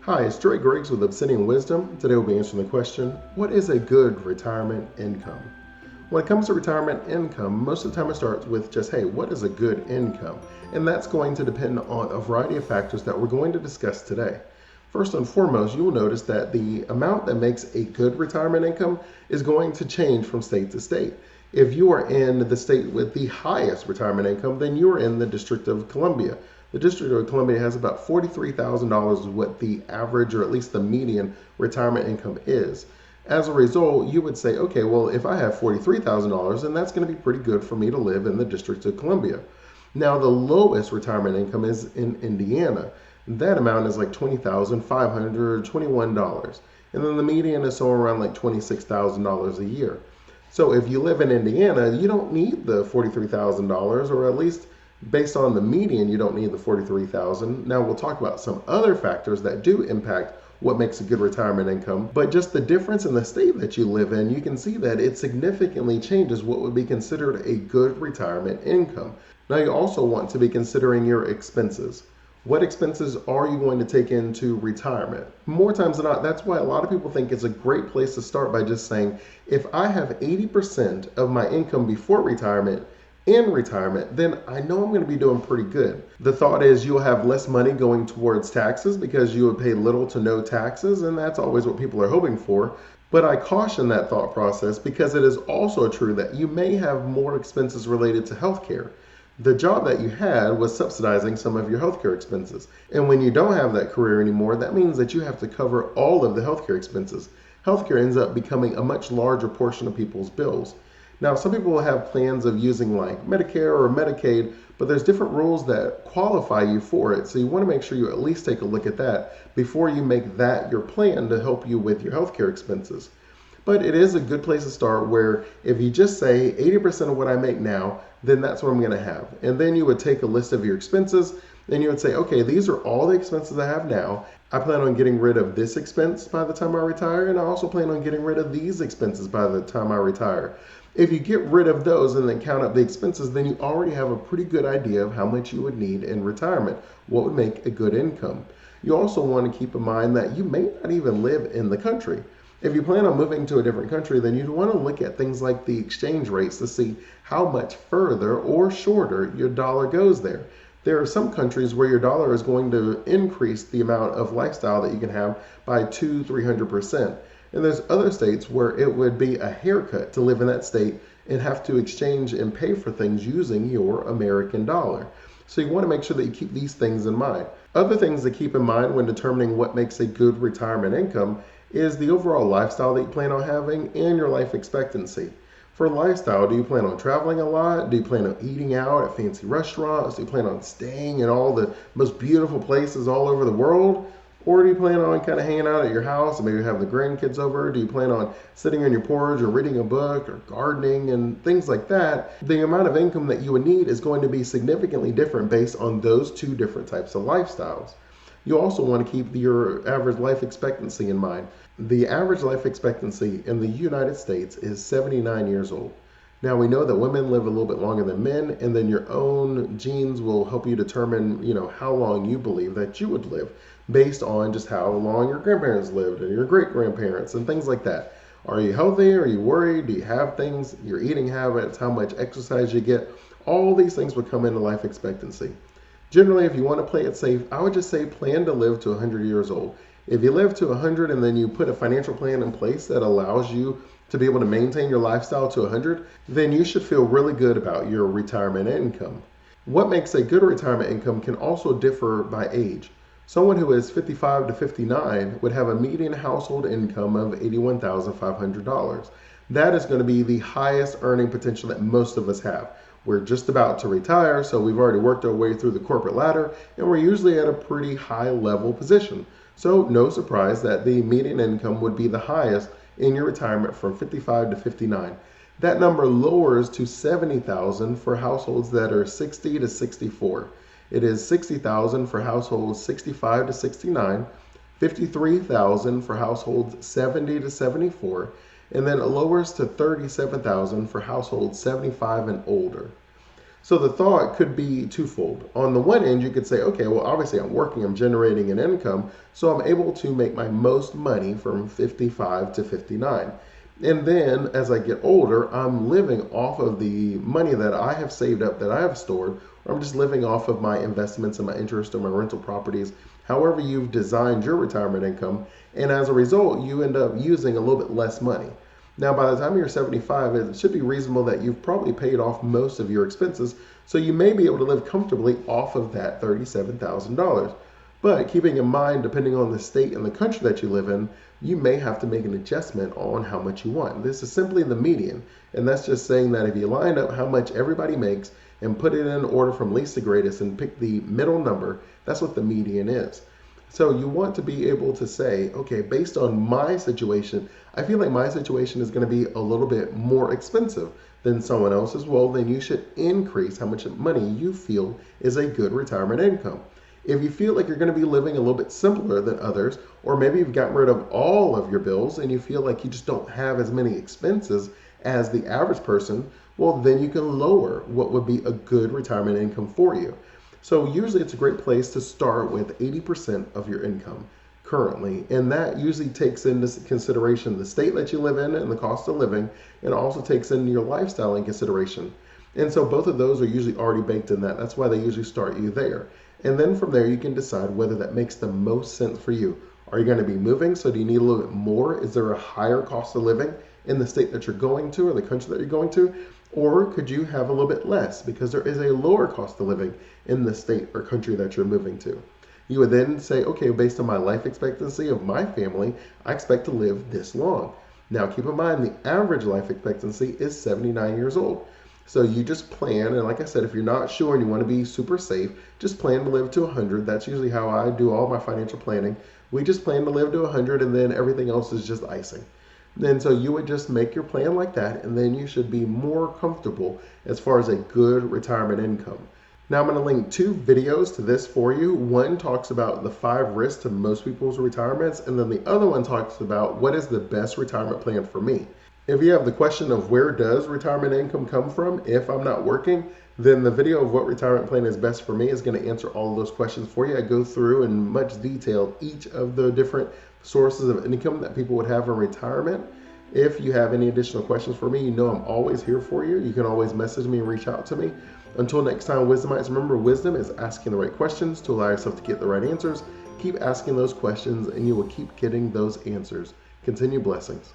Hi, it's Dre Griggs with Obsidian Wisdom. Today we'll be answering the question, what is a good retirement income? When it comes to retirement income, most of the time it starts with just, hey, what is a good income? And that's going to depend on a variety of factors that we're going to discuss today. First and foremost, you will notice that the amount that makes a good retirement income is going to change from state to state. If you are in the state with the highest retirement income, then you are in the District of Columbia. The District of Columbia has about $43,000 is what the average or at least the median retirement income is. As a result, you would say, okay, well, if I have $43,000, then that's going to be pretty good for me to live in the District of Columbia. Now, the lowest retirement income is in Indiana. That amount is like $20,521. And then the median is somewhere around like $26,000 a year. So if you live in Indiana, you don't need the $43,000, or at least based on the median, you don't need the $43,000. Now we'll talk about some other factors that do impact what makes a good retirement income, but just the difference in the state that you live in, you can see that it significantly changes what would be considered a good retirement income. Now you also want to be considering your expenses. What expenses are you going to take into retirement? More times than not, that's why a lot of people think it's a great place to start by just saying, if I have 80% of my income before retirement in retirement, then I know I'm going to be doing pretty good. The thought is you'll have less money going towards taxes because you would pay little to no taxes, and that's always what people are hoping for. But I caution that thought process because it is also true that you may have more expenses related to healthcare. The job that you had was subsidizing some of your healthcare expenses. And when you don't have that career anymore, that means that you have to cover all of the healthcare expenses. Healthcare ends up becoming a much larger portion of people's bills. Now, some people will have plans of using like Medicare or Medicaid, but there's different rules that qualify you for it. So you want to make sure you at least take a look at that before you make that your plan to help you with your healthcare expenses. But it is a good place to start where if you just say 80% of what I make now, then that's what I'm going to have. And then you would take a list of your expenses and you would say, okay, these are all the expenses I have now. I plan on getting rid of this expense by the time I retire, and I also plan on getting rid of these expenses by the time I retire. If you get rid of those and then count up the expenses, then you already have a pretty good idea of how much you would need in retirement, what would make a good income. You also want to keep in mind that you may not even live in the country. If you plan on moving to a different country, then you'd want to look at things like the exchange rates to see how much further or shorter your dollar goes there. There are some countries where your dollar is going to increase the amount of lifestyle that you can have by 200-300%. And there's other states where it would be a haircut to live in that state and have to exchange and pay for things using your American dollar. So you want to make sure that you keep these things in mind. Other things to keep in mind when determining what makes a good retirement income is the overall lifestyle that you plan on having and your life expectancy. For lifestyle, do you plan on traveling a lot? Do you plan on eating out at fancy restaurants? Do you plan on staying in all the most beautiful places all over the world? Or do you plan on kind of hanging out at your house and maybe have the grandkids over? Do you plan on sitting on your porch or reading a book or gardening and things like that? The amount of income that you would need is going to be significantly different based on those two different types of lifestyles. You also want to keep your average life expectancy in mind. The average life expectancy in the United States is 79 years old. Now we know that women live a little bit longer than men, and then your own genes will help you determine, how long you believe that you would live based on just how long your grandparents lived and your great grandparents and things like that. Are you healthy? Are you worried? Do you have things, your eating habits, how much exercise you get? All these things would come into life expectancy. Generally, if you want to play it safe, I would just say plan to live to 100 years old. If you live to 100 and then you put a financial plan in place that allows you to be able to maintain your lifestyle to 100, then you should feel really good about your retirement income. What makes a good retirement income can also differ by age. Someone who is 55 to 59 would have a median household income of $81,500. That is going to be the highest earning potential that most of us have. We're just about to retire, so we've already worked our way through the corporate ladder, and we're usually at a pretty high level position. So no surprise that the median income would be the highest in your retirement from 55 to 59. That number lowers to 70,000 for households that are 60 to 64. It is 60,000 for households 65 to 69, 53,000 for households 70 to 74, and then it lowers to 37,000 for households 75 and older. So the thought could be twofold. On the one end, you could say, okay, well, obviously I'm working, I'm generating an income, so I'm able to make my most money from 55 to 59. And then as I get older, I'm living off of the money that I have saved up, that I have stored, or I'm just living off of my investments and my interest or my rental properties, however you've designed your retirement income. And as a result, you end up using a little bit less money. Now, by the time you're 75, it should be reasonable that you've probably paid off most of your expenses, so you may be able to live comfortably off of that $37,000. But keeping in mind, depending on the state and the country that you live in, you may have to make an adjustment on how much you want. This is simply the median, and that's just saying that if you line up how much everybody makes and put it in order from least to greatest and pick the middle number, that's what the median is. So you want to be able to say, okay, based on my situation, I feel like my situation is going to be a little bit more expensive than someone else's. Well, then you should increase how much money you feel is a good retirement income. If you feel like you're going to be living a little bit simpler than others, or maybe you've gotten rid of all of your bills and you feel like you just don't have as many expenses as the average person, well, then you can lower what would be a good retirement income for you. So usually it's a great place to start with 80% of your income currently. And that usually takes into consideration the state that you live in and the cost of living, and also takes in your lifestyle in consideration. And so both of those are usually already baked in that. That's why they usually start you there. And then from there, you can decide whether that makes the most sense for you. Are you going to be moving? So do you need a little bit more? Is there a higher cost of living in the state that you're going to or the country that you're going to? Or could you have a little bit less because there is a lower cost of living in the state or country that you're moving to? You would then say, okay, based on my life expectancy of my family, I expect to live this long. Now, keep in mind, the average life expectancy is 79 years old. So you just plan, and like I said, if you're not sure and you want to be super safe, just plan to live to 100. That's usually how I do all my financial planning. We just plan to live to 100, and then everything else is just icing. And so you would just make your plan like that, and then you should be more comfortable as far as a good retirement income. Now I'm going to link two videos to this for you. One talks about the 5 risks to most people's retirements, and then the other one talks about what is the best retirement plan for me. If you have the question of where does retirement income come from if I'm not working, then the video of what retirement plan is best for me is going to answer all of those questions for you. I go through in much detail each of the different sources of income that people would have in retirement. If you have any additional questions for me, you know I'm always here for you. You can always message me and reach out to me. Until next time, Wisdomites, remember, wisdom is asking the right questions to allow yourself to get the right answers. Keep asking those questions and you will keep getting those answers. Continue blessings.